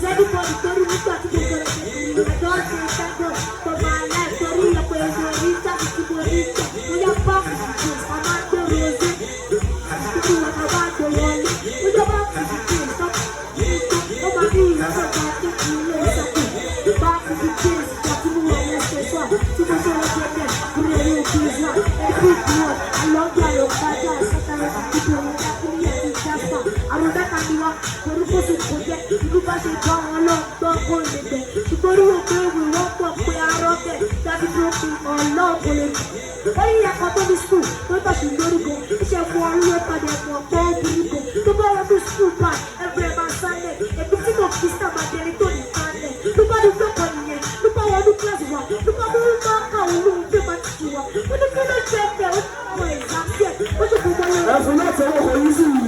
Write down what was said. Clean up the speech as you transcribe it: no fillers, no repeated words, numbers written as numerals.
Everybody told me to do it. I don't say thank God for my life. Told me to put it in the chat. We are back to this. I'm at the rose. To do what I want to want. We are back to this. Stop. Nobody is back to this. Back to this. That's the one that's the one. To go to the game. To the real kids one. Every one. I love you. I love you. I love you. I don't know how to do it. Torí kò sí ìkọjẹ́, ìlú bá ṣe bá wọn lọ gbọ́ kó lè bẹ̀. Nítorí wọ́n pé ìwé wọ́n pọ̀ pé arọ́ bẹ̀ dájú tó fi ọlọ́ọ̀kọ́ lè bẹ̀. Ó ní ẹ̀kọ́ tó ní skul tó tọ̀sí lórúkọ. Iṣẹ́ fún ọrún ẹ̀ka dẹ̀ fún ọ̀pọ̀ obìnrin kan. Tó bá wọn ní skul bá ẹgbẹ́ ẹ̀ máa sálẹ̀. Èmi tí mo fi sábà jẹni tó ní sálẹ̀. Ló bá ní gbọ́kọ̀ nìyẹn. Ló bá wọn ní kíláàsì wa. Ló bá wọn ní máa òun tó máa ti wà. Ó ní kí ló ṣe ẹgbẹ́ ó ní àwọn ìgbà díẹ̀. Ó ṣe gbogbo wọn. Ẹ̀fọn náà tẹ̀wọ́ kọ yín sí mi.